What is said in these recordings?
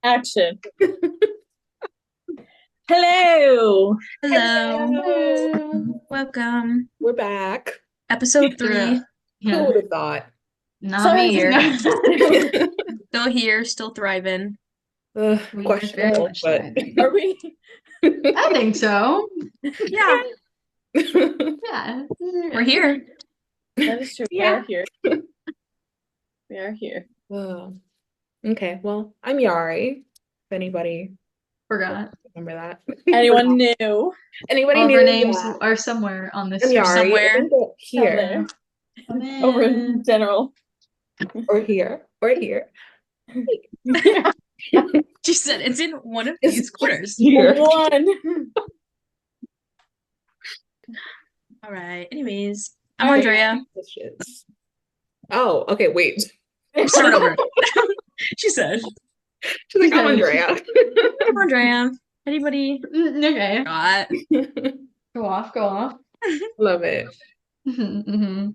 Action. Hello. Hello. Hello. Welcome. We're back. Episode Yeah. 3. Who would have thought? Not So me. here. Still here, still thriving. Uh, We are very questionable, much but thriving. Are we? I think so. Yeah, Yeah. we're here. That is true. Yeah. We are here. We are here. Okay, well, I'm Yari. If anybody Forgot. remember that. Anyone new? Anybody All of our new? names Yeah. are somewhere on this I'm screen. Yari. somewhere. I think they're here There. Come Over in general. or here or here. She said it's in one of It's these corners. here. One. All right. Anyways, I'm Andrea. Oh, okay, wait. Start over. She said, She's like, I'm Andrea. I'm Andrea. Anybody Okay. got? Go off. Love it. Mm-hmm.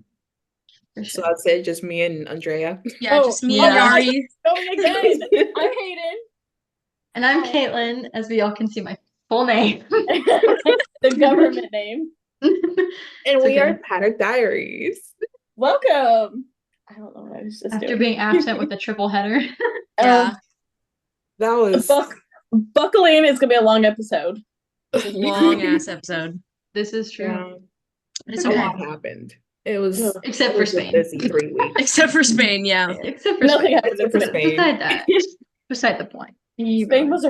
For So sure. that's it, just me and Andrea. Yeah, Oh, just me yeah. and Yari. Going again. I'm Hayden. And I'm Caitlin, as we all can see my full name. The government name. And It's we okay. are Paddock Diaries. Welcome. I don't know what I was just After doing. being absent with a triple header. Yeah. That was Buckle in. It's gonna be a long episode. Long ass episode. This is true. yeah, But it's a Okay. lot happened. It was Except it for was a Spain. busy 3 weeks. Except for Spain, yeah. Except for Nothing Spain. happened in For Spain. Spain. Beside that. Beside the point. Spain was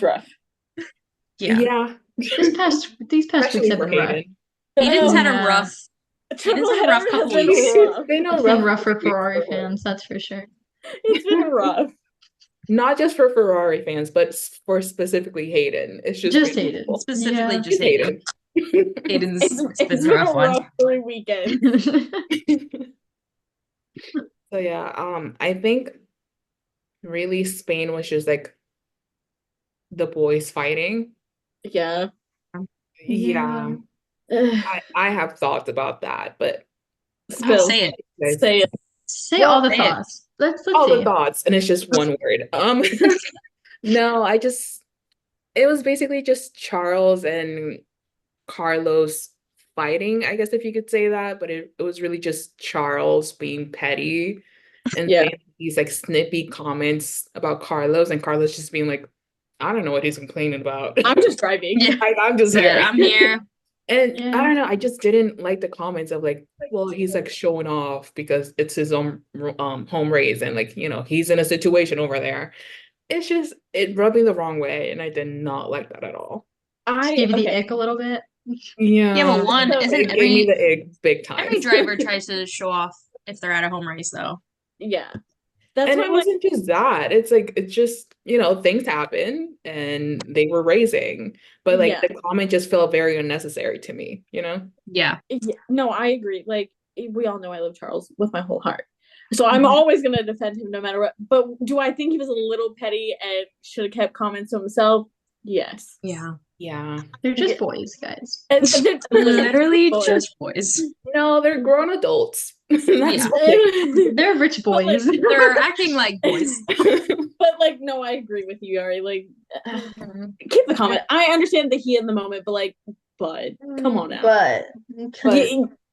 rough. Yeah. These past weeks Especially have for been rough. Hayden. Hayden's had a Yeah. rough. Triple Hayden's had a rough header couple has been weeks. rough. It's been a It's been rough rough for week Ferrari for her. fans, that's for sure. It's been rough. Not just for Ferrari fans, but for specifically Hayden. It's just Just been Hayden. difficult. Specifically Yeah. just It's Hayden. Hayden's It's been been a rough a one. rough 3 weekends. So yeah, I think really Spain was just like the boys fighting. Yeah. Yeah, Ugh. I have thoughts about that, but Spill. Say it. guys, Say it. Say Well, all the say it. thoughts. Let's all the see. thoughts, and it's just one word. No, it was basically just Charles and Carlos fighting, I guess if you could say that, but it was really just Charles being petty and Yeah. saying these like snippy comments about Carlos, and Carlos just being like, I don't know what he's complaining about. I'm just driving. Yeah. I'm just Said, here. I'm here. And Yeah. I don't know, I just didn't like the comments of like, well, he's like showing off because it's his own home race, and like, he's in a situation over there. It's just it rubbed me the wrong way, and I did not like that at all. Give you the Okay. ick a little bit. Yeah, but one, So isn't It gave me every the ick big time. every driver tries to show off if they're at a home race though? Yeah. That's And why it I'm like, wasn't just that. It's just, things happen and they were racing. But like Yeah. the comment just felt very unnecessary to me, you know? Yeah. yeah, no, I agree. Like, we all know I love Charles with my whole heart. So I'm Mhm. always going to defend him no matter what. But do I think he was a little petty and should have kept comments to himself? Yes. Yeah. Yeah. They're just Yeah. boys, guys. And they're Literally boys. just boys. No, they're grown adults. That's Yeah. what they They're rich But, like, boys. They're acting like boys. But like, no, I agree with you, Ari. Like, keep the comment. I understand the heat in the moment, but like, bud, come on now. But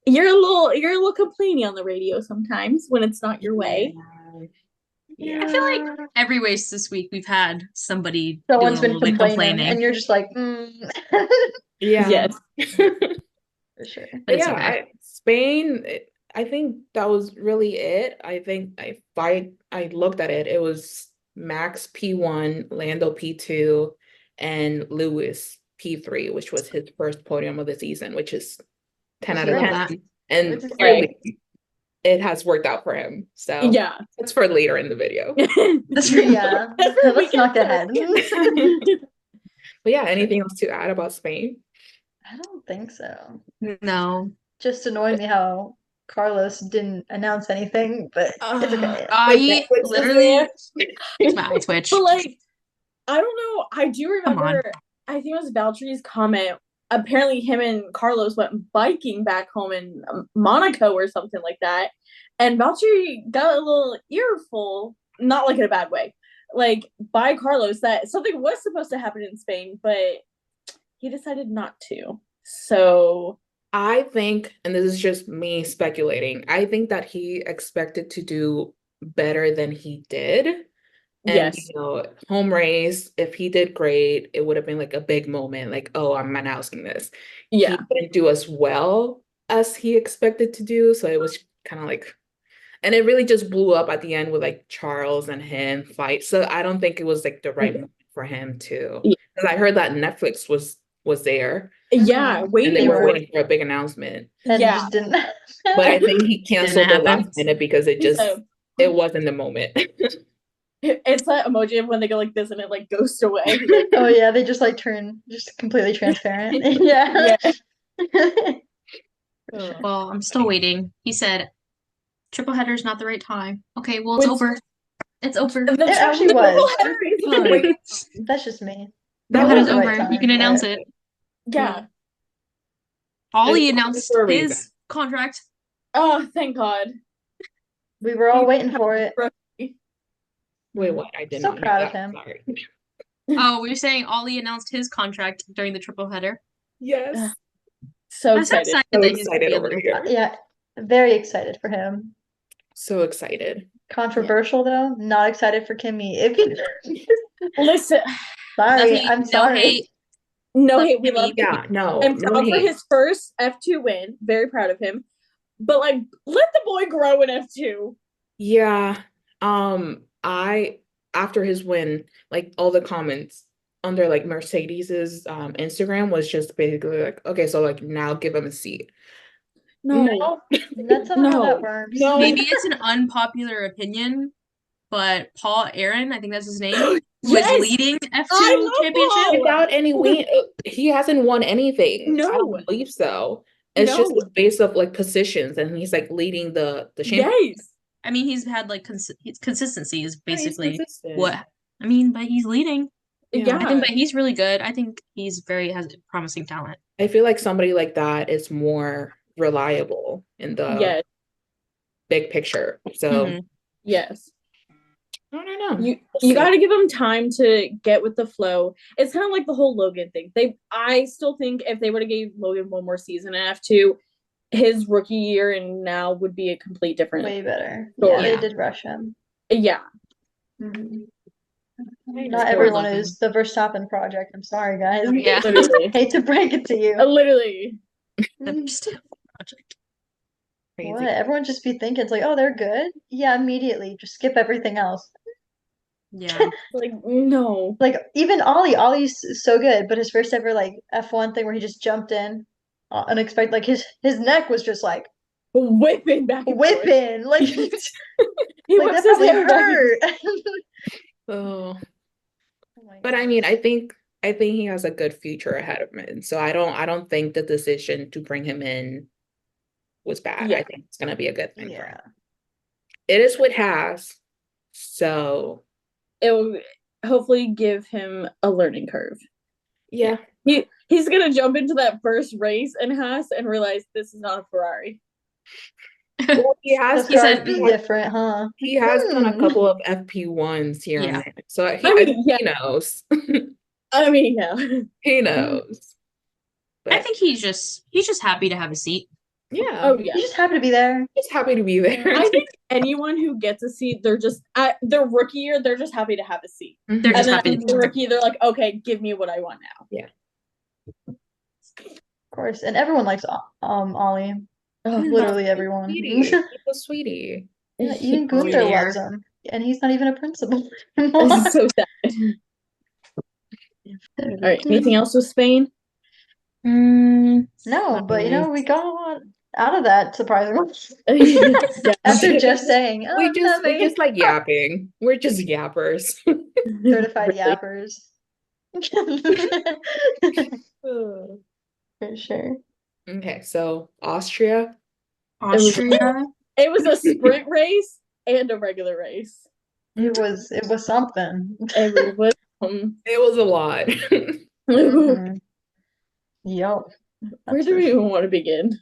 You're a little complainy on the radio sometimes when it's not your way. Yeah. I feel like every race this week we've had somebody someone's doing a been little bit complaining, and you're just like, Yeah. Yes. for sure. But But it's yeah, okay. Spain, I think that was really it. I think I looked at it, it was Max P1, Lando P2, and Lewis P3, which was his first podium of the season, which is 10 out of Love 10. that. And Which is clearly it has worked out for him. So Yeah. that's for later in the video. That's right. Yeah. That's for Let's knock that head. But yeah, anything else to add about Spain? I don't think so. No. Just annoyed me how Carlos didn't announce anything, but it's okay. I Netflix is literally makes my eye twitch. But like, I don't know. I do Come on. remember. I think it was Valtteri's comment. Apparently, him and Carlos went biking back home in Monaco or something like that, and Valtteri got a little earful, not like in a bad way, like by Carlos that something was supposed to happen in Spain, but he decided not to. So I think, and this is just me speculating, I think that he expected to do better than he did. And, yes, home race, if he did great, it would have been like a big moment, like, oh, I'm announcing this. yeah, He didn't do as well as he expected to do. So it was kind of like, and it really just blew up at the end with like Charles and him fight. So I don't think it was like the right moment for him to, yeah, because I heard that Netflix was there yeah, Mhm. and they waiting were for waiting for a big announcement. And it yeah. just didn't But I think he canceled it happen. last minute because So it wasn't the moment. it's that emoji of when they go like this and it like ghosts away. Like, Oh yeah, they just like turn just completely transparent. Yeah. Oh. Well, I'm still waiting. He said triple header's not the right time. Okay, well, it's Which- over. It's over. The It actually triple was. header is the great. That's just me. Triple It header's was the right over. You time, can announce but- it. Yeah. Ollie It's announced for a his reason. contract. Oh, thank God. We were all waiting for it. Wait, what? I did So not hear proud of that. him. Sorry. Oh, we were saying Ollie announced his contract during the triple header. Yes. So I'm so excited. excited So that he's gonna excited be over able to. here. Yeah, very excited for him. So excited. Controversial though, not excited for Kimmy. If you Listen, sorry, Nothing, I'm no sorry. hate. no Love hate. We Kimmy. love. Yeah, no, I'm no proud for hate. his first F2 win. Very proud of him. But like, let the boy grow in F2. Yeah. I after his win, like all the comments under like Mercedes's Instagram was just basically like, okay, so like now give him a seat. No, That's not how No. that works. No. Maybe it's an unpopular opinion, but Paul Aaron, I think that's his name, who is Yes! leading I F2 love championship. Paul! Without any win, he hasn't won anything. I No. don't believe so. It's just No. based off like positions, and he's like leading the champion. Yes. I mean, he's had like consistency is Yeah, he's basically consistent. what I mean, but he's leading. Yeah. I think, but he's really good. I think he's has promising talent. I feel like somebody like that is more reliable in the Yes. big picture. So Mhm. Yes. I don't know. You See. got to give him time to get with the flow. It's kind of like the whole Logan thing. I still think if they would have gave Logan one more season in F2, his rookie year and now would be a complete different. Way better. Story. Yeah, they Yeah. did rush him. Yeah. Mhm. I Not know. everyone Logan. is the Verstappen project. I'm sorry, guys. Yeah. Literally. Hate to break it to you. Literally. The Verstappen project. Crazy. What? Everyone just be thinking it's like, oh, they're good. Yeah, immediately. Just skip everything else. Yeah. Like, no. Like even Ollie's so good, but his first ever like F1 thing where he just jumped in unexpected, like his neck was just like Whipping back and forth. whipping, like He like whips that his probably hair back and- hurt. Oh, Oh my but I God. mean, I think he has a good future ahead of him. So I don't think the decision to bring him in was bad. Yeah. I think it's gonna be a good thing for him. Yeah. It is what has. So It will hopefully give him a learning curve. yeah. He's gonna jump into that first race in Haas and realize this is not a Ferrari. Well, he has The He cars said- be different, huh? he has done a Hmm. couple of FP1s here Yeah. and there. So I mean, yeah. he knows. I mean, yeah. He knows. I But think he's just happy to have a seat. yeah. Oh yeah. He's just happy to be there. He's happy to be there. I think anyone who gets a seat, they're just at their rookie year, they're just happy to have a seat. Mhm. They're And just then happy. the rookie, they're like, okay, give me what I want now. Of course. And everyone likes Ollie. Oh, Literally everyone. Sweetie. He's a sweetie. Yeah, even Ollie Gunther there. loves him. And he's not even a principal This anymore. is so sad. All right. Anything else with Spain? Mm, No, not but you really. know, we got a lot out of that, surprisingly. Yeah. After Jeff saying, oh, we just nothing. like yapping. We're just yappers. Certified Really. yappers. Oh. For sure. Okay, so Austria. Austria. It was a sprint race and a regular race. It was something. It was It was a lot. Mhm. Yup. where That's do for we sure. even want to begin?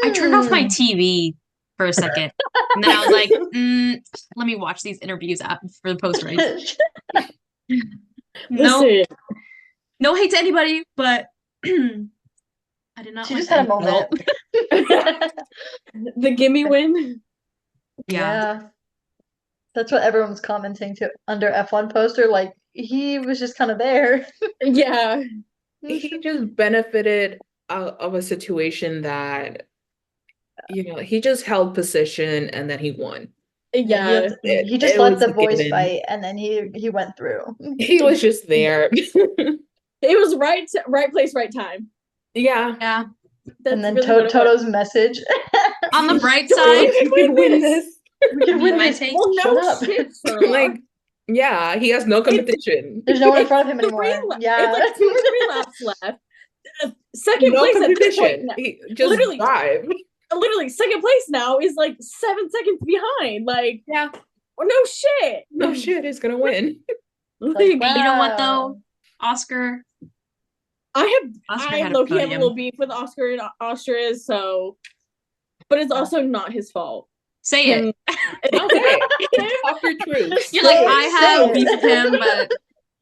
I turned off my Hmm. TV for a second. And then I was like, let me watch these interviews for the post race. No, Listen, no hate to anybody, but I did not She like just had a the result. moment. the gimme win. Yeah. That's what everyone was commenting to under F1 poster. Like, he was just kind of there. Yeah. He just benefited of a situation that, he just held position and then he won. Yeah. He just It let was the a boys given. fight, and then he went through. He was just there. It was right place, right time. Yeah. Yeah. That's And then really what it was. Toto's message. On the bright Don't side, even We can win this. We can win my this. take. Well, Shut no up. shit, Sherlock. Like, yeah, he has no competition. There's no one in It's front of him 3 anymore. la- Yeah. It's like 2 or 3 laps left. Second No place at this point competition. now. He just Literally. drive. Literally, second place now is like 7 seconds behind. Like, Yeah. oh, no shit. No shit, he's gonna win. Like, You know what Wow. though? Oscar I had have a low-key have a podium. little beef with Oscar and Austria, so, but it's also not his fault. Say Him, it. Okay. Talk your truth. You're like, Say it, I have say it. beef with him, but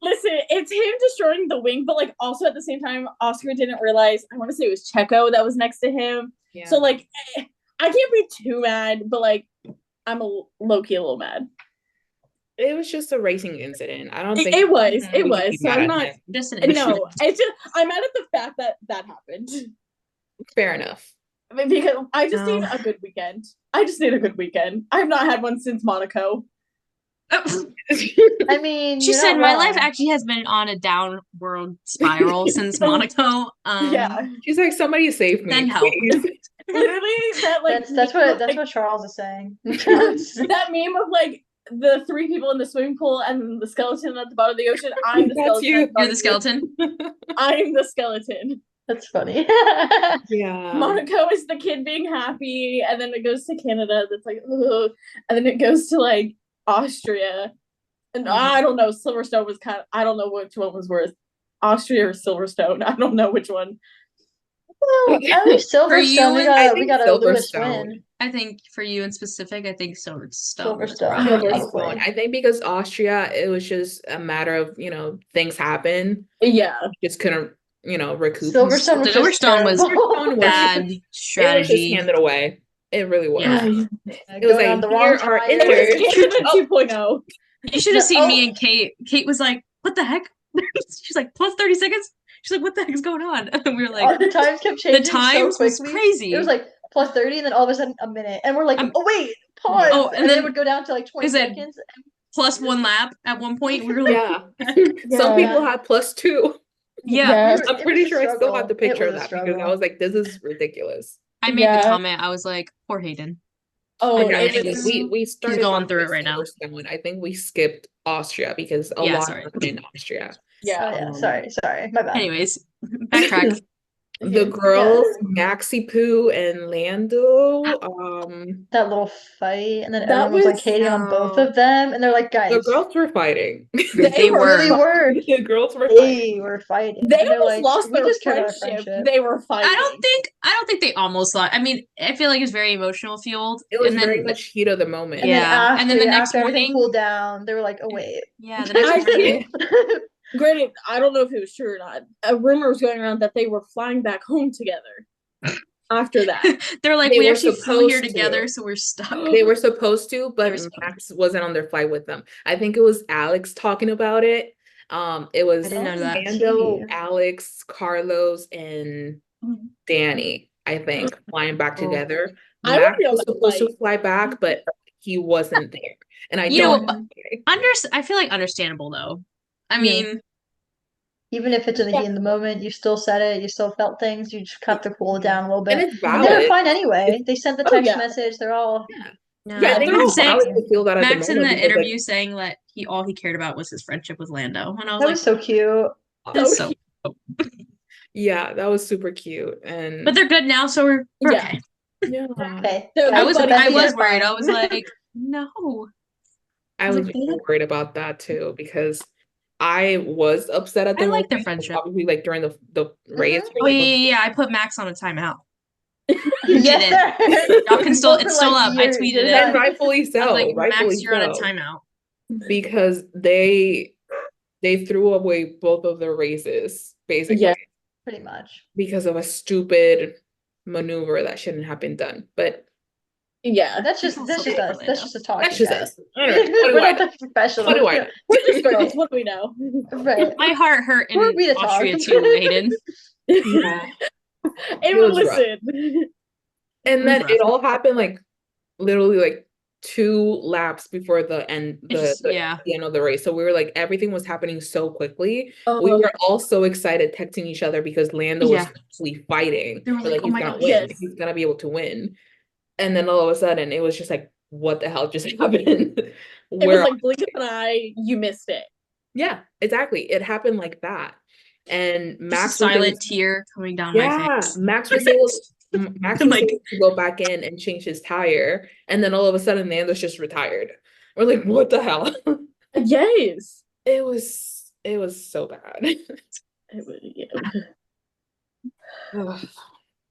listen, it's him destroying the wing, but like also at the same time, Oscar didn't realize. I want to say it was Checo that was next to him. Yeah. So like, I can't be too mad, but like, I'm a low-key a little mad. It was just a racing incident. I don't think It was. Mhm. It we was. should be So mad I'm at not. him. just an issue. No, it's just I'm mad at the fact that that happened. Fair enough. I mean, because I just need No. a good weekend. I just need a good weekend. I've not had one since Monaco. I mean, She you're said not my wrong. life actually has been on a downward spiral since Monaco. Yeah, She's like, somebody save me, Send help. please. literally that like That's meme of, what like, Charles is saying. that meme of like the 3 people in the swimming pool and the skeleton at the bottom of the ocean. I'm the That's skeleton. you. At the You're bottom the of skeleton. I'm the skeleton. That's funny. Yeah. Monaco is the kid being happy, and then it goes to Canada. That's like, ugh. And then it goes to like Austria, and I don't know. Silverstone was kind of. I don't know which one was worse, Austria or Silverstone. I don't know which one. Well, at least For you, Silverstone, we I got think a Lewis Silverstone. win. I think for you in specific, I think Silverstone. is Silverstone. probably- Silverstone. I think because Austria, it was just a matter of, things happen. Yeah, Just couldn't, recoup. Silverstone was just Silverstone was terrible. Silverstone was Bad It was just strategy. handed away. It really was. Yeah. It was Going on like, the here wrong are tire. it was innards. Canada 2.0. You should have seen Oh. me and Kate. Kate was like, "What the heck?" She's like, "Plus 30 seconds." She's like, "What the heck's going on?" And we were All like, the times kept changing "The times so was quickly. crazy." It was like plus 30, and then all of a sudden a minute, and we're like, Um, oh wait, pause. oh, and and then then it would go down to like 20 is it- seconds. plus 1 lap at one point. We were like, Yeah. Yeah. Some people had +2. yeah. We were- I'm it pretty was a sure I still have struggle. the picture It of was a that because I struggle. was like, this is ridiculous. I made Yeah. the comment. I was like, "Poor Hayden." Oh, I know, I it think was- we started going off through with it right now. Silverstone. I think we skipped Austria because a Yeah, lot sorry. happened in Austria. Oh yeah. yeah, sorry, my bad. Anyways, backtrack. The Yeah. girls, Maxi Poo and Lando, That little fight, and then That everyone was like was- hating on both Oh. of them, and they're like, guys, the girls were fighting. They really were. were. The girls were fighting. They were fighting. They And they're almost like, lost we their just care about our friendship. They were fighting. I don't think they almost lost. I mean, I feel like it was very emotional fueled. It was and then very much heat of the moment. And then Yeah, and then the next after everything morning- cooled down, they were like, oh wait. yeah, the next I morning. think- Granted, I don't know if it was true or not. A rumor was going around that they were flying back home together after that. They're like, They we were actually flew here supposed together, to. so we're stuck. They were supposed to, They but were supposed Max wasn't on their flight with them. I think it was Alex talking about it. It was I didn't know that. Lando, Tea. Alex, Carlos, and Danny, I think, flying back Oh. together. I Max would be on was that supposed to flight. fly back, but he wasn't there. And I You know, don't I feel like understandable though. I Yeah. mean, Even if it's in the heat in the moment, you still said it, you still felt things, you just have to cool it down a little and bit. it's And they were valid. fine anyway. They sent the Oh, text yeah. message, they're all no. Yeah, I think they're it's all valid fine. to feel that at Max the in the moment because, like, interview saying that all he cared about was his friendship with Lando, and I was that like, was so cute. that's so. yeah, that was super cute. And But they're good now, so we're Yeah. okay. yeah, Okay. So I was everybody- I was They're worried. I fine. was like, no. I was was like, very "Really?" worried about that too because I was upset at the I like their moment, friendship. probably like during the race. Oh yeah. I put Max on a timeout. You Yes, did sir. Y'all can still, Both it's were still like, up. I "You're tweeted it. And done." rightfully I was so. like, Rightfully Max, you're on a so. timeout. Because they threw away both of their races, basically, Yeah. Pretty much. because of a stupid maneuver that shouldn't have been done. But Yeah. That's just It's that's also just us. That's Orlando. just a talking that's just guy. us. I don't know. What do We're I not know? the professionals. What do I know? We're just girls. What do we know? Right. My heart hurt Who are in we to talk? Austria too, Aiden. Yeah. Ava, was rough. listen. And It was then rough. it all happened like literally like 2 laps before the end, Yeah. the end of the race. So we were like, everything was happening so quickly. Oh, We were all so excited texting each other because Lando was Yeah. actually fighting. They were We're like, oh he's my gonna gosh. win. Yes. He's gonna be able to win. And then all of a sudden it was just like, what the hell just happened? It was Where like blink of an eye, you missed it. yeah, exactly. It happened like that. And Just a Max was silent able, tear coming down my yeah, face. Max was able Max I'm was like, able to go back in and change his tire, and then all of a sudden Nando's just retired. We're like, what the hell? Yes. It was so bad. It was, yeah. Ugh.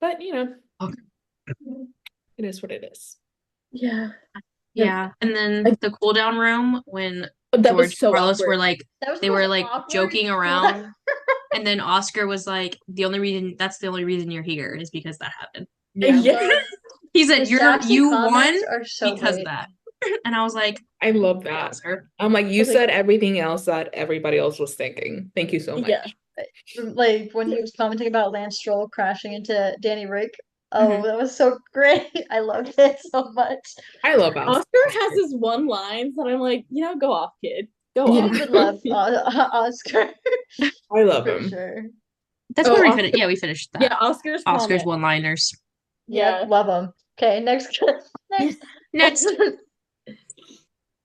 But you know, Okay. it is what it is. Yeah. yeah. And then the cool down room when That George was so Carlos awkward. were like, That was they the were most like awkward joking cool around. down. And then Oscar was like, that's the only reason you're here is because that happened. Yeah. He said, The sassy you won comments are so because of great. that. And I was like, I love that. Oscar. I'm like, you I was like- said everything else that everybody else was thinking. Thank you so much. Yeah. Like when he was commenting about Lance Stroll crashing into Danny Rick. Oh, Mhm. that was so great. I loved it so much. I love Oscar. Oscar has his one lines that I'm like, go off, kid. Go We off. would love Oscar I love for him. sure. That's Oh, where we Oscar- finished. Yeah, we finished that. Yeah, Oscar's Oscar's comment. one-liners. Yeah, Yeah. love them. Okay, next. Next.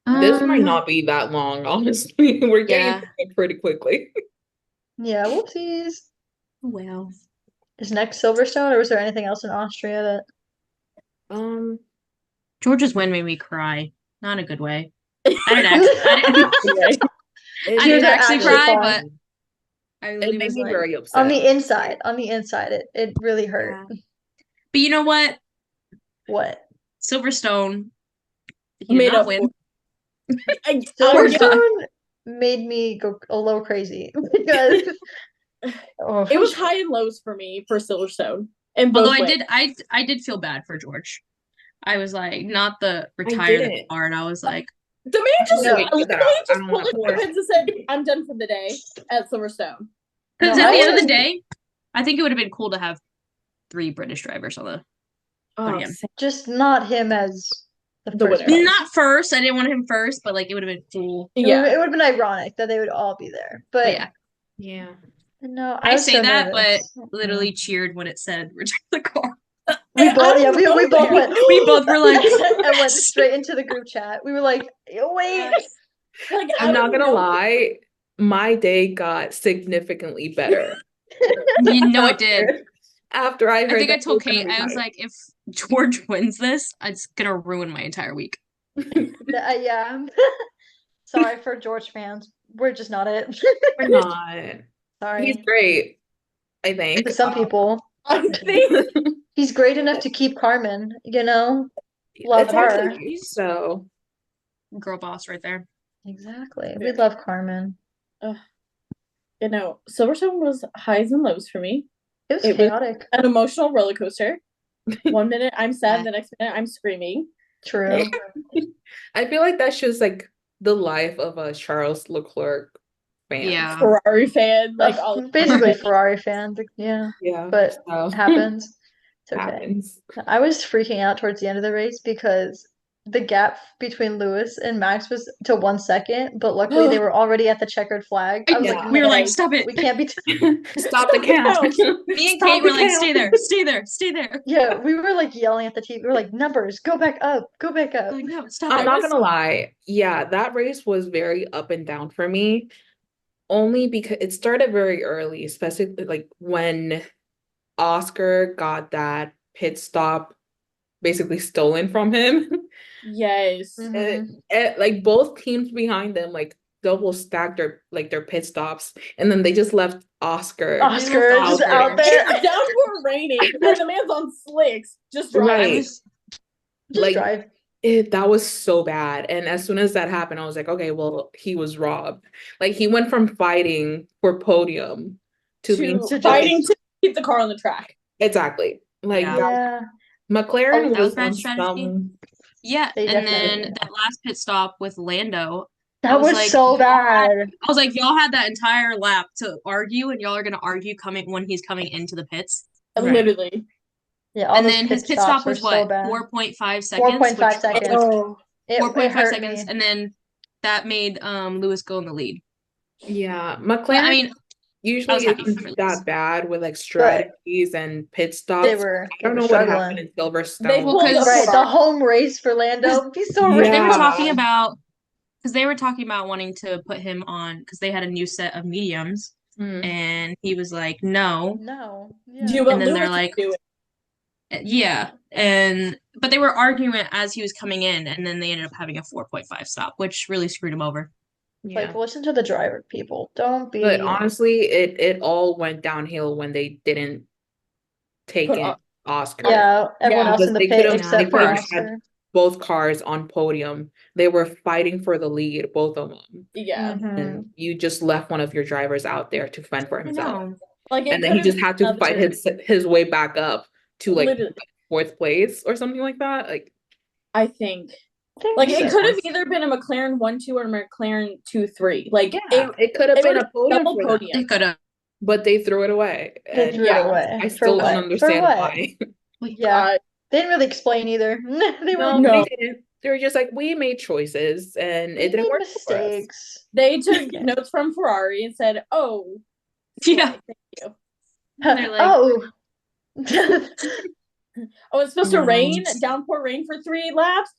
This might not be that long, honestly. We're getting Yeah. through it pretty quickly. Yeah, whoopsies. Well. Is next Silverstone, or was there anything else in Austria that? George's win made me cry. Not in a good way. I didn't actually cry, but I it really made was me like, very upset. On the inside, it really hurt. yeah. But you know what? What? Silverstone, he Made did not up win. Silverstone made me go a little crazy because It was high and lows for me for Silverstone. And Although I did feel bad for George. I was like, not the retire the didn't. car, and I was like, the man just No. literally Get that out. I just don't pulled have it to. and said, I'm done for the day at Silverstone. because No, at I the end of the was- day, I think it would have been cool to have 3 British drivers on the Oh, him. just not him as the The first winner. place. Not first. I didn't want him first, but like it would have been cool. yeah. It would have been ironic that they would all be there. But yeah, Yeah. no, I was say so that, nervous. but literally cheered when it said reject the car. We I both, don't know. we both went. We both were like, and went straight into the group chat. We were like, wait. Like, I'm not don't gonna know. lie, my day got significantly better. you know it did. After I heard I think I that told he was Kate, gonna I was retire. like, if George wins this, it's gonna ruin my entire week. Yeah. Sorry for George fans. We're just not it. We're not. Sorry. He's great, I think. For some people. I think He's great enough to keep Carmen, Love It's her. actually so. Girl boss right there. Exactly. We love Carmen. Silverstone was highs and lows for me. It was It was- chaotic. An emotional roller coaster. One minute I'm sad, the next minute I'm screaming. True. I feel like that's just like the life of a Charles Leclerc fan. Yeah. Ferrari fan, like all Basically Ferrari fan. Yeah. Yeah. But so it happens. It's okay. happens. I was freaking out towards the end of the race because the gap between Lewis and Max was to 1 second, but luckily they were already at the checkered flag. I was Yeah. like, We were like, Yes. stop it. we can't be. Stop the count. Me and Stop Kate were the like, count. stay there, stay there, stay there. Yeah, we were like yelling at the TV. We were like, numbers, go back up, go back up. Like, no, stop I'm it. not gonna lie. Yeah, that race was very up and down for me. Only because it started very early, especially like when Oscar got that pit stop basically stolen from him. Yes. Mhm. Like both teams behind them like double stacked their pit stops, and then they just left Oscar Oscar out just there. out there. It's downpour raining, and the man's on slicks, just driving. Right. was Just Like, drive. that was so bad. And as soon as that happened, I was like, okay, well, he was robbed. Like, he went from fighting for podium to being fighting to keep the car on the track. Exactly. Like, Yeah. McLaren that was was bad on strategy. some. Yeah, They and definitely then did. that last pit stop with Lando, I That was was like, so bad. I was like, y'all had that entire lap to argue, and y'all are gonna argue when he's coming into the pits. Right. Literally. Yeah, all And those then his pit stops stop was were so what, bad. 4.5 seconds? 4.5 seconds. Oh, It 4.5 hurt seconds, me. and then that made Lewis go in the lead. Yeah, But, McLaren I mean, I usually was happy for isn't Lewis. that bad with like strategies and pit stops. They were I don't know what struggling. happened in Silverstone. They pulled Well, up Right, the the home race for Lando. He's so Yeah. They were random. talking about wanting to put him on because they had a new set of mediums, and he was like, no. No. Do you Yeah. want And then they're Lewis like, to do it? yeah, but they were arguing it as he was coming in, and then they ended up having a 4.5 stop, which really screwed him over. Yeah. Like, listen to the driver, people. Don't be. But honestly, it all went downhill when they didn't take Put in up- Oscar. Yeah, everyone Yeah. else in the They pit could've- except they for could've Oscar. had both cars on podium. They were fighting for the lead, both of them. Yeah. Mhm. And you just left one of your drivers out there to fend for I himself. know. Like, it And then he could've just had to been fight another- his way back up to like Literally. fourth place or something like that. Like, I think. I think Like, so. it could have either been a McLaren 1-2 or a McLaren 2-3. Like, it could have it been was a podium double for them, podium. They could have. but they threw it away. They And threw yeah, it away. I For still what? don't understand For what? why. Yeah. They didn't really explain either. They were No. They didn't. They were just like, we made choices and we it didn't made work for us. mistakes. They took notes from Ferrari and said, "Oh, Yeah. thank you. And they're like, Oh. Oh, it's supposed to No. rain, downpour rain for 3 laps.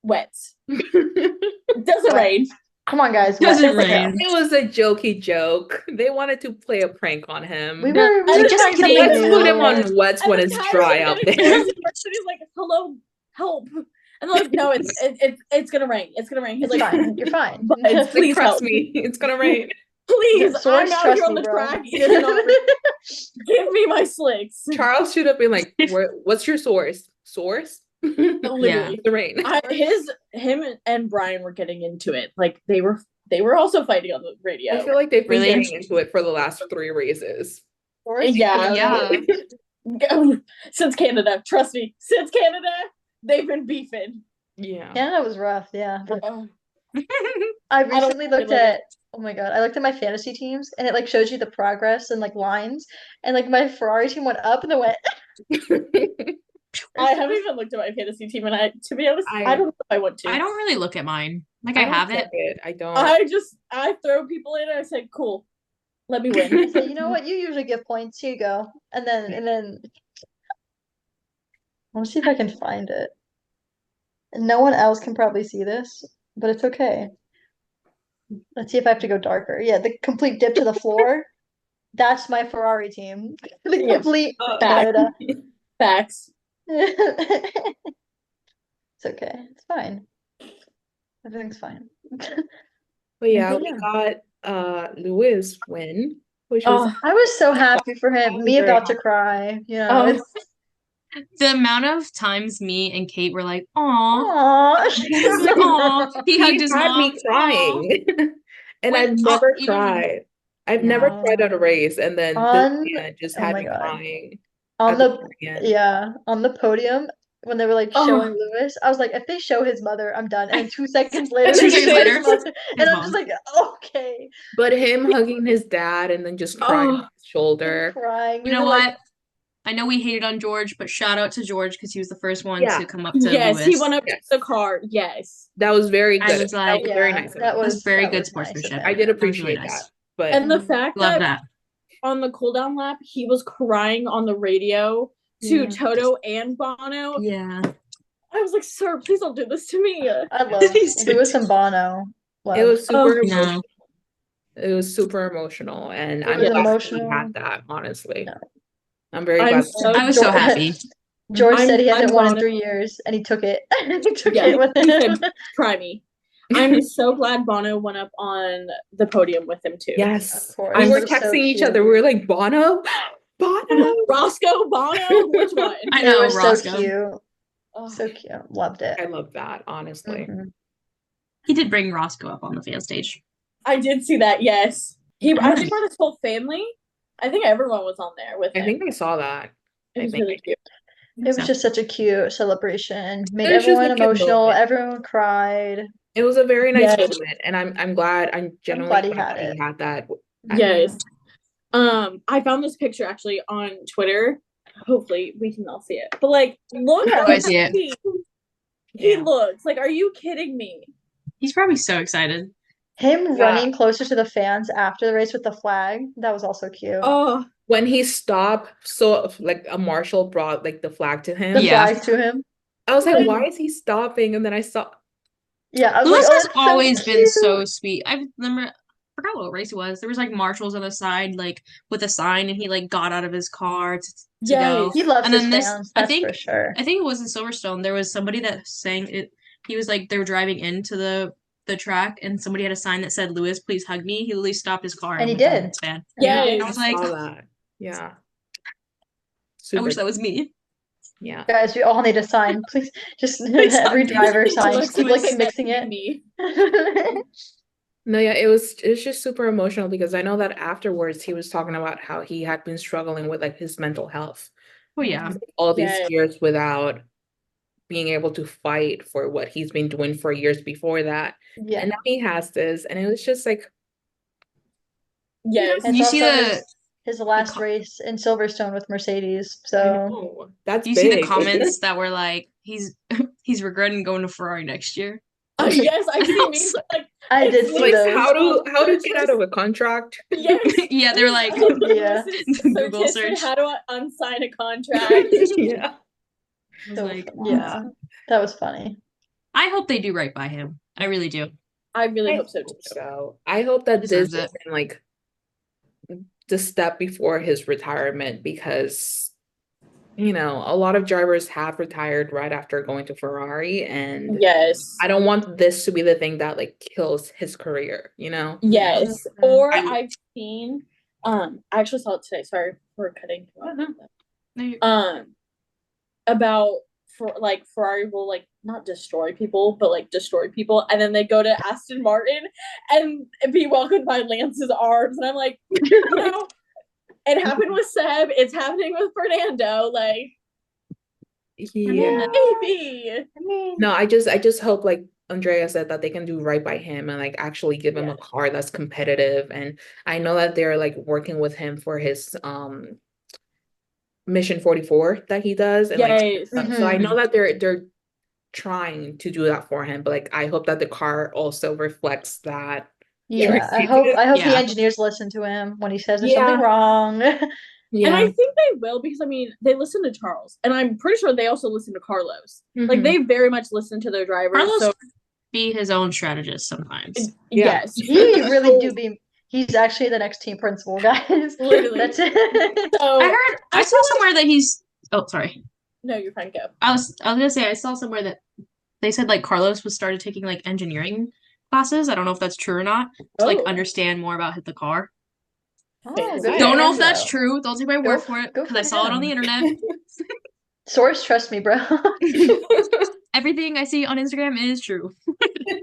Wet. It doesn't Wet. rain. Come on, guys. Doesn't It's okay. rain. It was a jokey joke. They wanted to play a prank on him. We were just trying to kidding. be Let's put him new. on wets when it's dry out there. He's like, "Hello, help!" And they're like, "No, it's gonna rain. It's gonna rain." He's It's like, fine. You're fine. But Like, please trust help me, it's gonna rain. Please, Source, I'm out trust here on me, the bro. track. It is not raining. Give me my slicks. Charles should have been like, what's your source? Source? Literally, The rain. Him and Brian were getting into it. Like, they were also fighting on the radio. I feel like they've been Really? getting into it for the last 3 races. Yeah. Yeah. Since Canada, trust me. Since Canada, they've been beefing. Yeah. Canada was rough, yeah. Uh, I don't recently really looked like at, oh my God, I looked at my fantasy teams and it like shows you the progress and like lines. And like my Ferrari team went up and then went. I haven't even looked at my fantasy team, and to be honest, I don't know if I want to. I don't really look at mine. Like, I don't have check it. I don't. I throw people in and I say, "Cool, let me win." I said, you know what? You usually give points. Here you go. And then let's see if I can find it. And no one else can probably see this, but it's okay. Let's see if I have to go darker. Yeah, the complete dip to the floor. That's my Ferrari team. The Yeah. complete Back. Canada. Facts. It's okay. It's fine. Everything's fine. But yeah, Okay, we yeah. got Lewis win, which was I was so happy for him. was Me very about to cry. You know, it's The amount of times me and Kate were like, "Aw." aw. Aw. He hugged his had mom. me crying. And Wait, I've never even- cried. I've never Yeah. cried at a race, and then On- this man just oh had my me God. crying. On at the very end. yeah, on the podium when they were like Oh. showing Lewis, I was like, if they show his mother, I'm done. And then 2 seconds later, 2 they seconds show his later, mother, and his I'm mom. just like, okay, But him hugging his dad and then just crying on his shoulder. crying. You know what? I know we hated on George, but shout out to George because he was the first one Yeah. to come up to Yes, Lewis. he went up Yes. to the car. Yes, That was very I good. was That like- was very nice. That of him. was very that good was nice of sportsmanship. him. I did That was appreciate really that. nice. But and the fact Love that that. on the cool down lap, he was crying on the radio to Yeah. Toto and Bono. Yeah. I was like, "Sir, please don't do this to me." I love These two. Lewis and Bono. Love. it was super Oh, emotional. No. It was super emotional, and It I'm was glad we emotional. had that, honestly. No. I'm very I'm glad. so- I was so George- happy. George said he I'm hasn't won in Bono. 3 years, and he took it. He took Yeah, it with he him. said, "Try me." I'm so glad Bono went up on the podium with him too. Yes. Of course. We I'm were It was so texting each other. cute. We were like, Bono? Bono? Roscoe, Bono, which one? I It know, was Roscoe. so cute. Oh, So cute. Loved it. I love that, honestly. Mhm. He did bring Roscoe up on the fan stage. I did see that. Yes, I think brought his whole family. I think everyone was on there with him. I think I saw that. It I was think really cute. It was just such a cute celebration. Made It was just everyone a cute emotional. moment. Everyone cried. It was a very nice Yes. moment, and I'm glad. I'm genuinely glad he glad had that he it. had that. Yes. I found this picture actually on Twitter. Hopefully we can all see it. But like, look Yeah. how I see it. happy he Yeah. looks. Like, are you kidding me? He's probably so excited. Him Yeah. running closer to the fans after the race with the flag, that was also cute. Oh, When he stopped, so like a marshal brought like the flag to him. The Yeah. flag to him. I was like, why is he stopping? And then I saw. Yeah, I was Lewis like, oh, has that's so always been so cute. sweet. I forgot what race it was. There was like marshals on the side, like with a sign, and he like got out of his car to go. yes. He loves And his then fans, I that's think for sure. I think it was in Silverstone. There was somebody that sang it. He was like they were driving into the track, and somebody had a sign that said, "Lewis, please hug me." He literally stopped his car And he went to hug did. his fan. Yeah, I was like, saw that. Yeah. I Super. wish that was me. Yeah. Guys, we all need a sign. Please, just Please every hug me. driver sign. Looks Just keep like like mixing that it. me. No, yeah, it's just super emotional because I know that afterwards he was talking about how he had been struggling with like his mental health Oh yeah. all these Yes. years without being able to fight for what he's been doing for years before that. Yeah. And now he has this, and it was just like, Yes. And You it's see also the his last co- race in Silverstone with Mercedes. I So know, that's you see the big. comments that were like he's regretting going to Ferrari next year. Yes, I've seen know. memes like I did it's see Like those. how to get out of a contract? Yes. Yeah, they're like Yeah. Google Search history, search. how to unsign a contract. Yeah. I was So like, yeah, that was funny. I hope they do right by him. I really do. I really I hope so too. So I hope that this Deserves it. isn't like the step before his retirement because you know a lot of drivers have retired right after going to Ferrari, and Yes. I don't want this to be the thing that like kills his career, you know? Yes. Mhm. Or I- I've seen I actually saw it today. Sorry for cutting you off. No, you- About for like Ferrari will like not destroy people, but like destroy people, and then they go to Aston Martin and be welcomed by Lance's arms, and I'm like, you know, it happened with Seb, it's happening with Fernando, like Yeah. maybe. No, I just hope like Andrea said that they can do right by him and like actually give him a car that's competitive. And I know that they're like working with him for his Mission 44 that he does. And Yes. like so I know that they're trying to do that for him, but like I hope that the car also reflects that. Yeah, I hope the Yeah. engineers listen to him when he says there's Yeah. something wrong. And I think they will, because I mean they listen to Charles, and I'm pretty sure they also listen to Carlos. Like Mhm. they very much listen to their drivers. Carlos So be his own strategist sometimes. Yeah. yes. He really do be. He's actually the next team principal, guys. Literally. That's it. So I saw somewhere that he's oh sorry. no, you're fine, go. I was gonna say I saw somewhere that they said like Carlos was started taking like engineering classes. I don't know if that's true or not, to like Oh. understand more about the car. Oh, Don't good Don't for know him, if that's though. true. Don't take my word for it go because I for saw it on him. the internet. Source, trust me, bro. Everything I see on Instagram is true.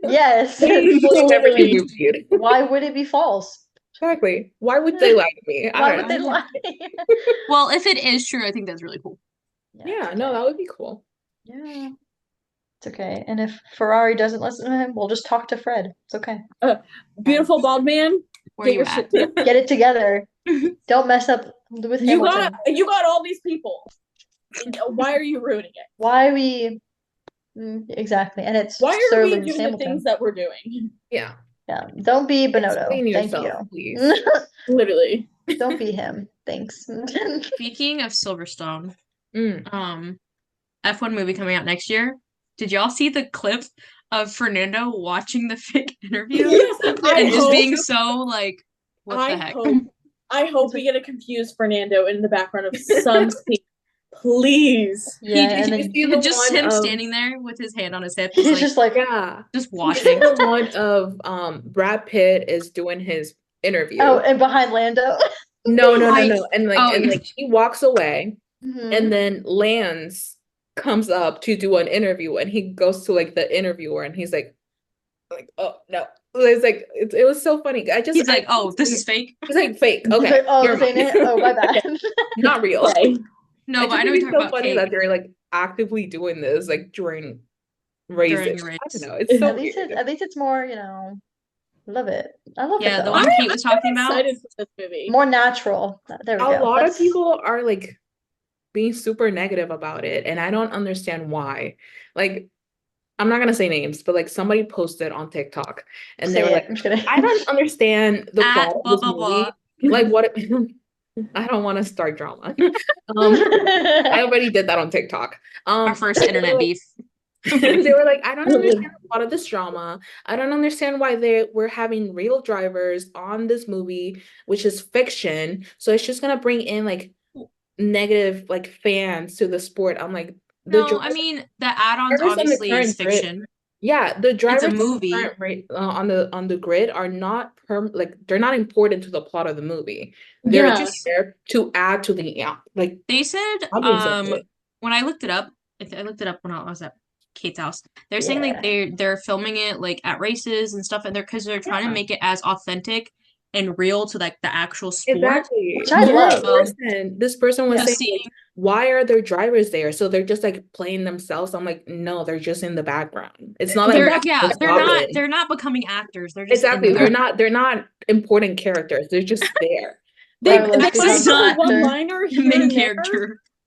Yes. People should never be Literally. reviewed. Why would it be false? Exactly. Why would they lie to me? I Why don't would they know. lie? Well, if it is true, I think that's really cool. Yeah, it's no, okay. that would be cool. Yeah. It's okay. And if Ferrari doesn't listen to him, we'll just talk to Fred. It's okay. Beautiful bald man, Where get you your at? shit together. Get it together. Don't mess up with You Hamilton. got all these people. Why are you ruining it? Why we exactly. And it's Why are Sir we Lewis doing the Hamilton. things that we're doing? Yeah. Yeah. Don't be Bonotto. Explain Thank yourself, you. please. Literally. Don't be him. Thanks. Speaking of Silverstone, Mm. F1 movie coming out next year. Did y'all see the clip of Fernando watching the fake interview Yes, and just being so like, what the heck? I hope we get a confused Fernando in the background of some scene. Please. Yeah, and then see the just one him of- standing there with his hand on his hip, he's just like, Yeah. just You see watching. the one of Brad Pitt is doing his interview. oh, and behind Lando. No. Right. And Oh, he walks away Mhm. and then Lance comes up to do an interview and he goes to like the interviewer and he's like, oh no. It's like it was so funny. he's like, oh, this is fake. It's like fake. He's Okay. like, oh, never this ain't mind. it. Oh, my bad. Not real. Play. No, I but I just know think you're it's talking so about funny cake that they're like actively doing this like during races. during I race. don't know. It's so At least weird. at least it's more, love it. I love Yeah, it the though. one Kate was talking about. Excited for this movie. More natural. There we A go. lot That's of people are like being super negative about it, and I don't understand why. Like, I'm not gonna say names, but like somebody posted on TikTok, and they say were it. like, I'm just kidding. "I don't understand the At plot of blah this blah movie. blah. Like, what? I don't want to start drama. I already did that on TikTok. Our first they internet were like- beef. they were like, I don't understand a lot of this drama. I don't understand why we're having real drivers on this movie, which is fiction. So it's just gonna bring in like negative like fans to the sport. I'm like, the No, I mean the add-ons drivers on the obviously is current grid- fiction. yeah, the drivers It's a movie. on the grid are not they're not important to the plot of the movie. They're Yeah. just there to add to the like They said audience of it. when I looked it up, I looked it up when I was at Kate's house. They're saying like Yeah. they're filming it like at races and stuff, and they're trying to Yeah. make it as authentic and real to like the actual sport. Exactly. Which I love. This person was Yeah. saying, See- like, why are there drivers there? So they're just like playing themselves. I'm like, no, they're just in the background. It's not like They're not becoming actors. They're just exactly. in the They're not important characters. They're just there. They Carlos they becomes put not one actor. liner here main and there. character.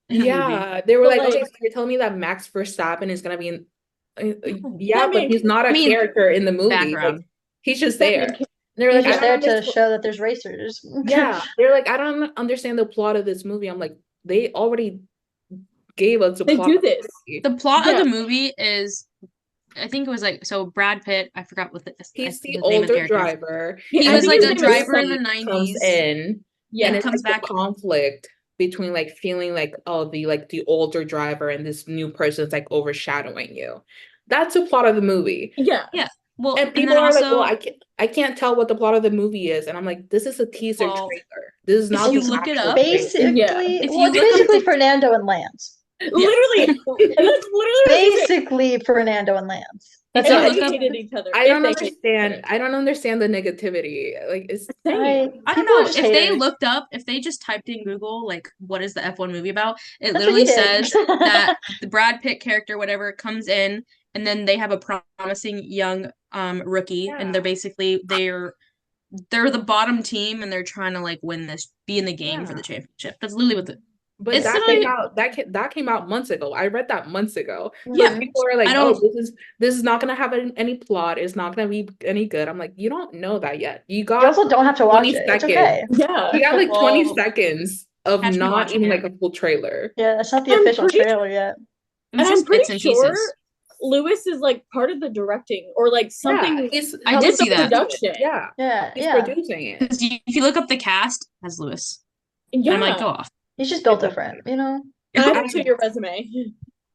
in the movie. Yeah, they were But, like, okay, like- so you're telling me that Max Verstappen is gonna be in yeah, I but mean- he's not a I mean, character in the movie. background. Like, he's just That there. main And they're He's like, just I there don't to understand- show that there's racers. yeah, they're like, I don't understand the plot of this movie. I'm like, they already gave us the They plot do of the this. movie. The plot of Yeah. the movie is, I think it was like, so Brad Pitt, I forgot what He's the name of the older character. driver. He I was think like his a name is driver in the Sonny. Comes 90s. in, Yeah. and It it's comes like back. the conflict between like feeling like, oh, the older driver and this new person's like overshadowing you. That's the plot of the movie. Yeah. Well, And and people then are like, also, well, I can't tell what the plot of the movie is. And I'm like, this is a teaser Well, trailer. This is if not you the look it actual up- thing. Basically, Yeah. If well, you it's look up basically the- Fernando and Lance. Literally. That's literally Basically, Fernando and Lance. If That's you they look it. up- hated each other. I if don't they hated each understand. other. I don't understand the negativity. Like, it's Same. I don't people are know. just If they haters. looked up, if they just typed in Google, like, what is the F1 movie about? It That's what literally he did. says that the Brad Pitt character, whatever, comes in, and then they have a promising young rookie, and they're Yeah. basically they're the bottom team, and they're trying to like win this, be in the game for the Yeah. championship. That's literally what the But It's that literally- came out that came out months ago. I read that months ago. Yeah. People are like, I oh, don't- this is not gonna have any plot. It's not gonna be any good. I'm like, you don't know that yet. You You got also don't have to watch 20 it. It's seconds. okay. Yeah. you got like 20 Well, seconds of catch me not watching even it. like a full trailer. Yeah, that's not the I'm official pretty- trailer yet. It was And I'm just pretty bits and sure pieces. Lewis is like part of the directing or like something. I did see that. Production. Yeah, Yeah, he's yeah. producing it. 'Cause if you look up the cast as Lewis, Yeah. I might go off. He's just built different, you know? Add it to your resume.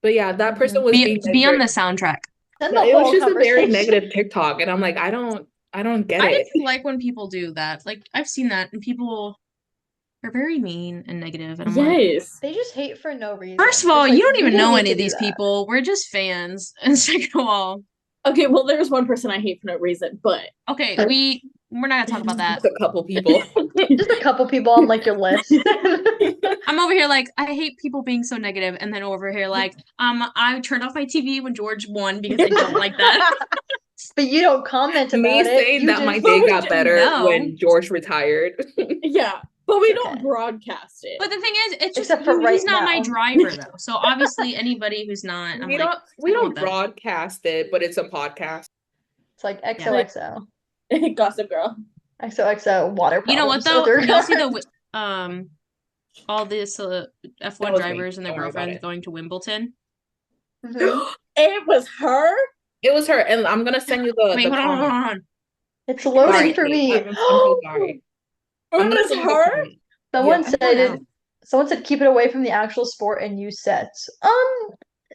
But yeah, that person was being Be on very- the soundtrack. Then Yeah, the it was whole just a very conversation. negative TikTok, and I'm like, I don't get I it. just like when people do that. Like I've seen that, and people are very mean and negative. And I'm like, Yes. They just hate for no reason. first of all, It's like, you don't even didn't know need any to of do these that. people. We're just fans. And second of all, Okay, well, there's one person I hate for no reason, but okay, we're not gonna talk about that. Just a couple people. Just a couple people on like your list. I'm over here like I hate people being so negative, and then over here like I turned off my TV when George won because I don't like that. But you don't comment about Me it. saying You that my just- day we got didn't better know. when George retired. yeah, but we Okay. don't broadcast it. But the thing is, it's just Except for he's right not my now. driver though. So obviously anybody who's not, I'm we like, don't want that. broadcast it, but it's a podcast. It's like XOXO. Gossip Girl. XOXO water problems. you know what with though? their You'll see cars. the all this F1 That was me. drivers and their Don't worry about girlfriends it. going to Wimbledon. Mhm. It was her. It was her, and I'm gonna send you the Wait, hold on, hold comment. on, hold on. It's loading Sorry, for Kate. me. I'm so sorry. I'm It gonna was send you the her. comment. Someone Yeah. said I don't it. know. Someone said keep it away from the actual sport and use sets.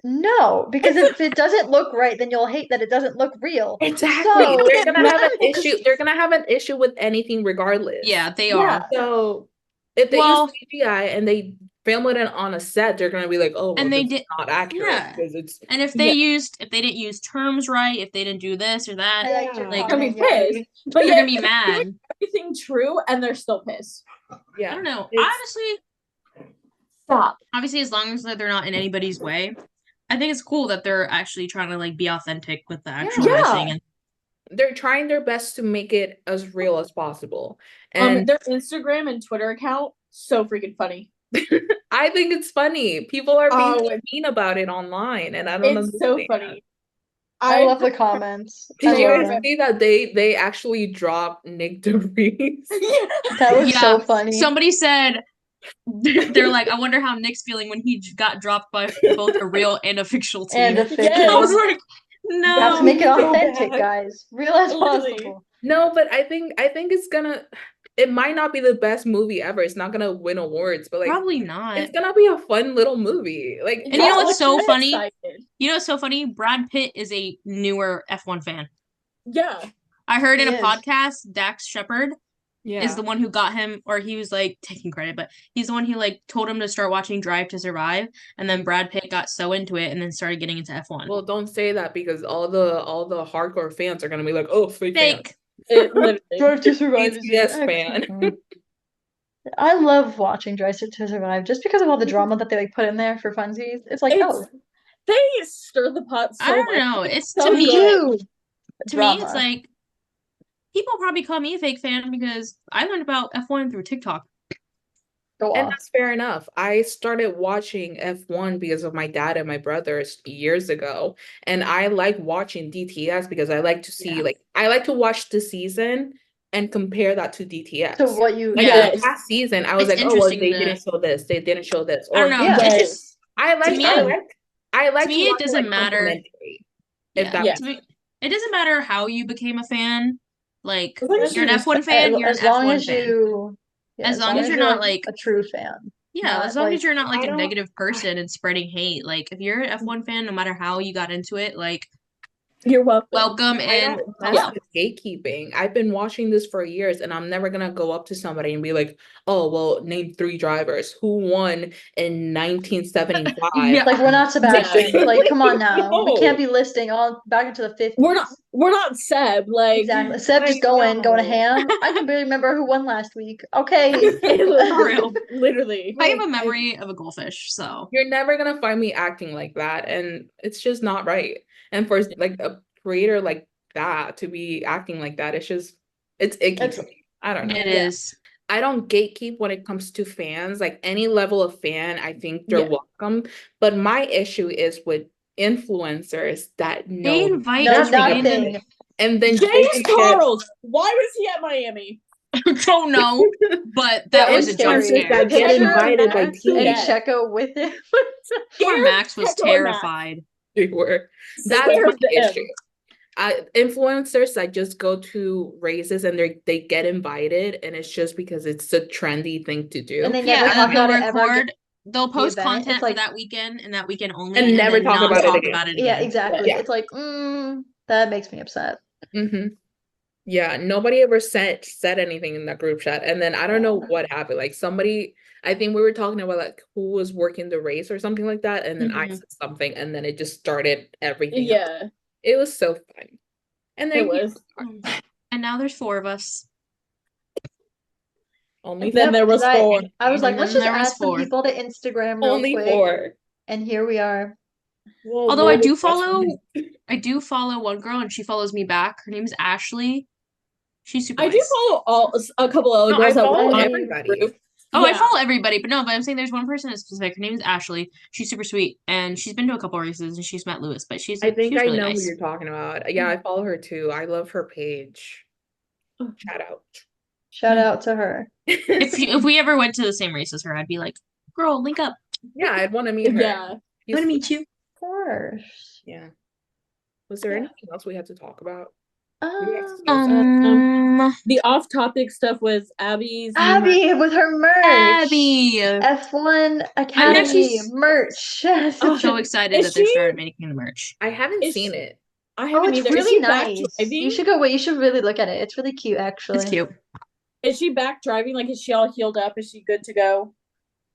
No, because if it doesn't look right, then you'll hate that it doesn't look real. Exactly. So They're gonna have an issue. They're gonna have an issue with anything regardless. Yeah, they Yeah. are. So if they Well- use CGI and they film it on a set, they're gonna be like, oh, well, And they this is did- not accurate yeah. because it's And if they didn't use terms right, if they didn't do this or that, I liked your like, Gonna be comment, pissed. Yari. But they're yeah, gonna be mad. everything true, and they're still pissed. yeah. I don't know. It's- Honestly, Stop. obviously, as long as they're not in anybody's way, I think it's cool that they're actually trying to like be authentic with the actual Yeah. racing. And They're trying their best to make it as real as possible. And Their Instagram and Twitter account, so freaking funny. I think it's funny. People are being Oh, so mean about it online, and I don't It's so understand. funny. I love the comments. Did I you love guys them. see that they actually dropped Nick DeVries? That was so Yeah, funny. somebody said they're like, I wonder how Nick's feeling when he got dropped by both a real and a fictional team. And a I fictional. was like, You have to no. make it so authentic, bad. guys. Real as Literally. possible. No, but I think it's gonna. It might not be the best movie ever. It's not gonna win awards, but like Probably not. it's gonna be a fun little movie. Like, And you know what's so I'm funny? excited. You know what's so funny? Brad Pitt is a newer F1 fan. Yeah. I heard in He a is. podcast, Dax Shepard yeah, is the one who got him, or he was like taking credit, but he's the one who like told him to start watching Drive to Survive, and then Brad Pitt got so into it and then started getting into F1. Well, don't say that because all the hardcore fans are gonna be like, oh, fake fan. Fake. It literally. Drive to Survive is BTS an fan. excellent. I love watching Drive to Survive just because of all the drama that they like put in there for funsies. It's like, It's- oh, They stir the pot so I don't much. know. It's so to me, good. to me, it's like people probably call me a fake fan because I learned about F1 through TikTok. Go And off. that's fair enough. I started watching F1 because of my dad and my brothers years ago. And I like watching DTS because I like to see, Yeah. like, I like to watch the season and compare that to DTS. To what you Like, Yeah. the last season, I was It's like, oh, well, they interesting to- didn't show this, they didn't show this. I don't know. Yeah. It's just I like me- I like to to me, it watch doesn't matter. complimentary, if yeah. that Yeah. makes To me, it doesn't matter how you became a fan. Like As long as you're an you F1 fan, you're an as long F1 as fan. you, As long as you're not, like- a true fan. Yeah, Not as long as like- you're not like I a don't- negative person and spreading hate. Like if you're an F1 fan, no matter how you got into it, like You're welcome. welcome I and don't mess Yeah. with gatekeeping. I've been watching this for years, and I'm never gonna go up to somebody and be like, "Oh, well, name 3 drivers who won in 1975." Yeah. Like we're not Sebastian. Yeah. Like, come on now. We can't No. be listing all back into the 50s. We're not Seb. Like Exactly. Seb just I going know. ham. I can barely remember who won last week. Okay. For real. Literally. I have a memory of a goldfish, so You're never gonna find me acting like that, and it's just not right. And for like a creator like that to be acting like that, it's icky It's- to me. I don't know. it Yeah. is. I don't gatekeep when it comes to fans. Like any level of fan, I think they're Yeah. welcome. But my issue is with influencers that They know invite That's nothing that about thing. it. And then James Jason Charles. Why was he at Miami? Don't know, but that That was is a jump scary. scare. that get Picture invited by Max teams. Eddie Yeah. Checo with it. Poor Scared Max was Checo and Max. terrified. They were. That's Scared my of the issue. Influencers that just go to races and they get invited, and it's just because it's a trendy thing to do. And they Yeah, never and talk then they'll about it ever again. record. They'll post event. content It's like- for that weekend and that weekend only, And never then talk not about it talk again. about it Yeah, again. exactly. Yeah. It's like, that makes me upset. Mm-hmm. Yeah, nobody ever said anything in that group chat. And then I don't know what happened. Like somebody, I think we were talking about like who was working the race or something like that. And then I Mhm. said something, and then it just started everything. else. Yeah. It was so fun. And then It was. And now there's 4 of us. only Then four. there was 4. I was like, And let's then just there was add some 4. people to Instagram real only quick. 4. And here we are. Well, Although I Lord, do that's follow fine. I do follow one girl and she follows me back. Her name's Ashley. She's super I do nice. follow a couple other No, I girls that follow work on everybody. group. Oh, I Yeah. follow everybody, but no, but I'm saying there's one person in specific. Her name is Ashley. She's super sweet, and she's been to a couple races, and she's met Lewis, but she's I think she was I really know who nice. you're talking about. Yeah, I follow her too. I love her page. Shout out. Shout out to her. If we ever went to the same race as her, I'd be like, girl, link up. Yeah, I'd want to meet her. Yeah. I She's- want to meet you. Of course. Yeah. Was there Yeah. anything else we had to talk about? The off-topic stuff was Abby's new merch. Abby with her merch. Abby. F1 Academy actually merch. I'm so excited Is that they she- started making the merch. I haven't Is seen she- it. I Oh, haven't it's either. Is really she back nice. driving? You should go. Wait, you should really look at it. It's really cute, actually. It's cute. Is she back driving? Like, is she all healed up? Is she good to go?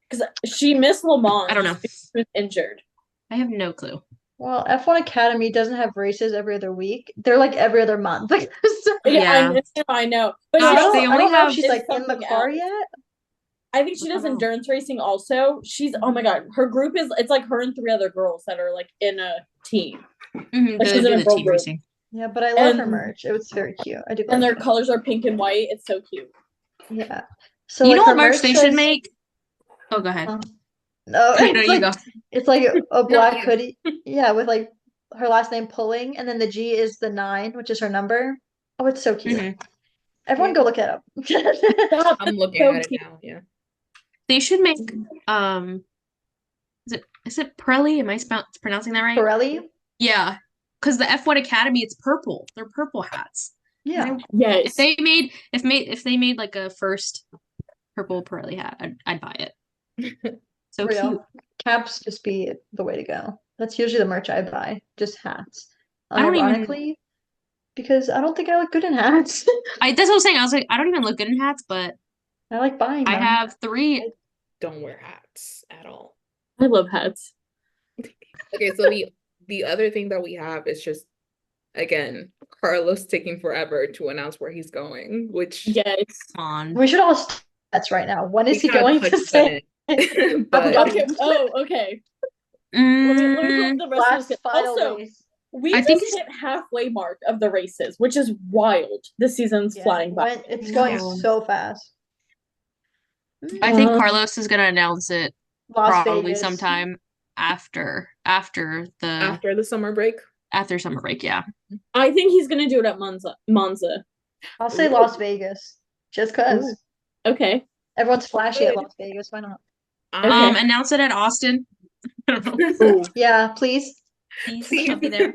Because she missed Le Mans. I don't know. Because she was injured. I have no clue. Well, F1 Academy doesn't have races every other week. They're like every other month. So, Yeah. I know. But Gosh, she also, they I only don't know if have she's like in the something car else. yet. I think she I does don't know. endurance racing also. She's, oh my God, her group is, it's like her and 3 other girls that are like in a team. Mhm, Like, they she's do in a the girl team group. racing. Yeah, but I love her And- merch. It was very cute. I do And like their it. colors are pink and white. It's so cute. Yeah. So You like know her what merch they should says- make? Oh, go ahead. No, No, it's you like go. it's like a black you. hoodie. Yeah, with like her last name Pulling, and then the G is the 9, which is her number. Oh, it's so cute. Mhm. Everyone go look it up. Stop. I'm looking So at it cute. now. Yeah. They should make is it Pirelli? Am I pronouncing that right? Pirelli? Yeah. Because the F1 Academy, it's purple. They're purple hats. Yeah. Yes. If they made like a first purple Pirelli hat, I'd buy it. So Real. cute. Caps just be the way to go. That's usually the merch I buy. Just hats. I don't even- Ironically, because I don't think I look good in hats. That's what I was saying. I was like, I don't even look good in hats, but I like buying I them. have 3. Don't wear hats at all. I love hats. Okay, so the other thing that we have is just, again, Carlos taking forever to announce where he's going, which Yes. Come on. We should all that's right now. When is he we kinda going to touched on say? it. But Okay. Okay. Oh, okay. Let me Mm, put the rest of Last this. final Also, race. we I think just hit halfway mark of the races, which is wild. The season's Yeah, flying by. it's going No. so fast. I think Uh, Carlos is gonna announce it Las probably Vegas. sometime after the after the summer break, after summer break. Yeah. I think he's gonna do it at Monza. I'll say Ooh. Las Vegas. Just cause Okay. everyone's flashy at Good. Las Vegas. Why not? Okay. Announce it at Austin. I don't know. Ooh. Yeah, please Please, I'll be there.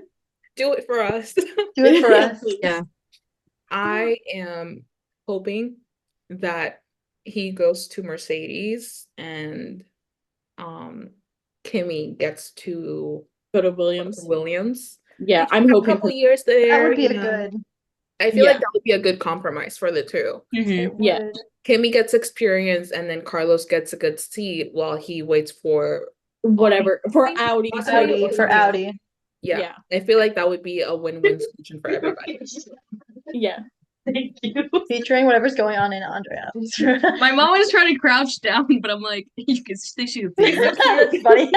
do it for us. do it for us. Please. Yeah. I am hoping that he goes to Mercedes and Kimmy gets to Go to Williams. Williams. Yeah, I'm A hoping couple for years there. That would be you a know. good. I feel like Yeah. that would be a good compromise for the two. Mhm. It Yeah. would. Kimmy gets experience and then Carlos gets a good seat while he waits for whatever for Audi. Audi. Audi for Audi. yeah. Yeah. I feel like that would be a win-win solution for everybody. Yeah. Thank you. Featuring whatever's going on in Andrea. My mom was trying to crouch down, but I'm like, you can they should That's funny.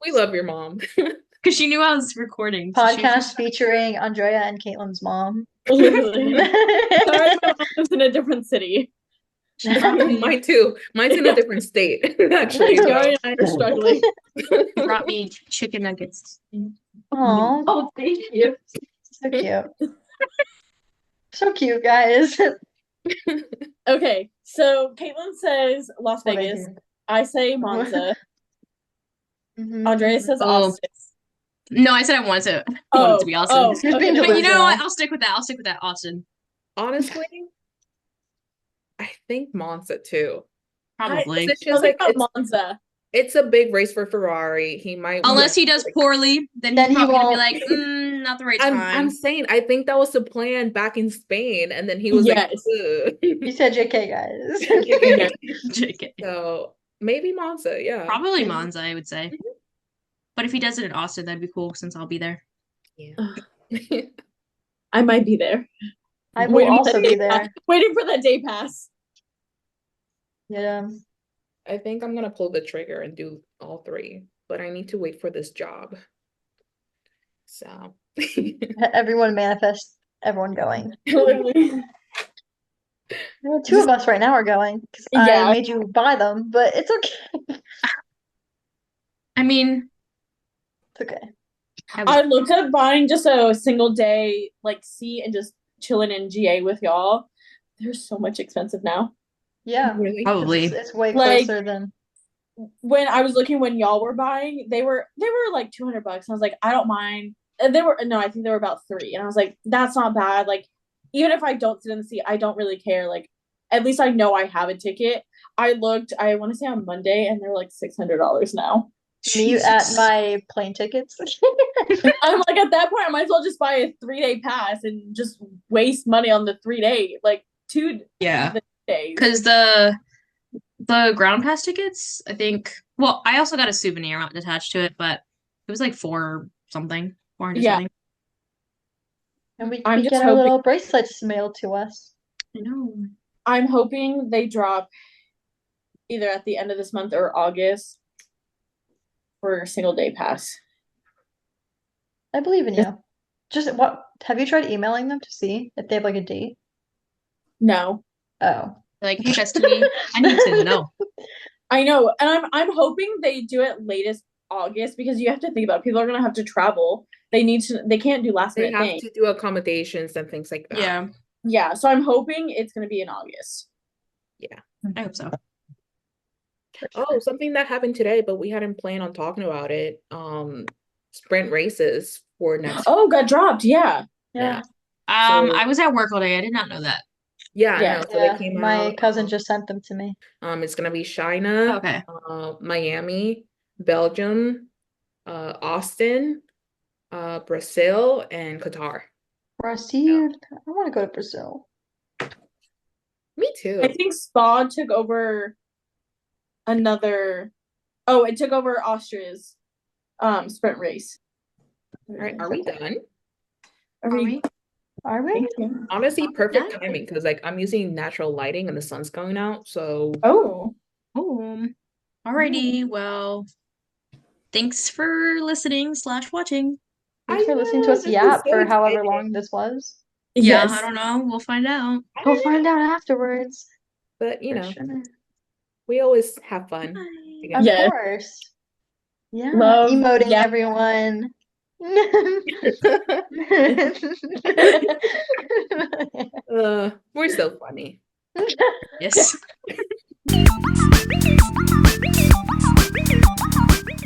We love your mom. because she knew I was recording. So she was Podcast featuring Andrea and Caitlin's mom. Literally. Sorry, my mom lives in a different city. Mine too. Mine's in a different state, actually. so- Sorry, I am struggling. brought me chicken nuggets. Aw, Oh, thank you. so cute. So cute, guys. Okay, so Caitlin says Las What I Vegas. do. I say Monza. Mhm. Andrea says Oh. Austin. No, I said I wanted to. I wanted it to be Austin. Oh, You're being okay. But you know delusional. what? I'll stick with that. I'll stick with that. Austin. Honestly, I think Monza too. Probably. It's I just think like about Monza. it's a big race for Ferrari. He might Unless he does poorly, then Then he's he probably gonna be won't. like, not the right I'm time. saying I think that was the plan back in Spain, and then he was Yes. like, You said JK, guys. Yeah. JK. so maybe Monza, yeah. Probably Monza, I would say. Mhm. But if he does it in Austin, that'd be cool since I'll be there. Yeah. I might be there. I will Waiting for also that be day there. pass. Waiting for that day pass. Yeah. I think I'm gonna pull the trigger and do all 3, but I need to wait for this job. So Everyone manifest everyone going. Literally. Well, 2 of us right now are going because I Yeah. made you buy them, but it's okay. I mean, It's okay. I looked at buying just a single day like seat and just chilling in GA with y'all. They're so much expensive now. Yeah. really, probably. It's way Like- closer than When I was looking when y'all were buying, they were like $200. I was like, I don't mind. I think they were about 3. And I was like, that's not bad. Like, even if I don't sit in the seat, I don't really care. Like, at least I know I have a ticket. I looked, I want to say on Monday, and they're like $600 now. Me at Jesus. my plane tickets. I'm like, at that point, I might as well just buy a 3-day pass and just waste money on the 3-day, like 2 Yeah. days. Because the ground pass tickets, I think. Well, I also got a souvenir attached to it, but it was like 4 something, 400 Yeah. something. And we I'm get just our hoping- little bracelets mailed to us. I know. I'm hoping they drop either at the end of this month or August for a single day pass. I believe in you. Just what have you tried emailing them to see if they have like a date? No, Oh. Like, hey, Destiny, I need to know. I know, and I'm hoping they do it latest August, because you have to think about it. People are gonna have to travel. They can't do last They minute have things. to do accommodations and things like that. Yeah, Yeah, so I'm hoping it's gonna be in August. I hope so. Oh, something that happened today, but we hadn't planned on talking about it. Sprint races for next. Oh, got dropped. Yeah. Yeah. I was at work all day. I did not know that. Yeah, I Yeah. know. So Yeah, they came my out. cousin just sent them to me. It's gonna be China, Okay. Miami, Belgium, Austin, Brazil, and Qatar. Brazil. I want to go to Brazil. Me too. I think Spa took over it took over Austria's sprint race. All right, are we done? Are we? Are we? Honestly, perfect Yeah. timing because like I'm using natural lighting and the sun's going out. So Oh. Oh, alrighty. Well, thanks for listening / watching. Thanks for listening to know, us this was yap so for however exciting. long this was. Yeah, Yes. I don't know. We'll find out. I We'll don't find know, out afterwards. but you For know, sure. we always have fun. Bye. together. Of Yes. course. Yeah, Love, emoting yeah. everyone. We're so funny. Yes.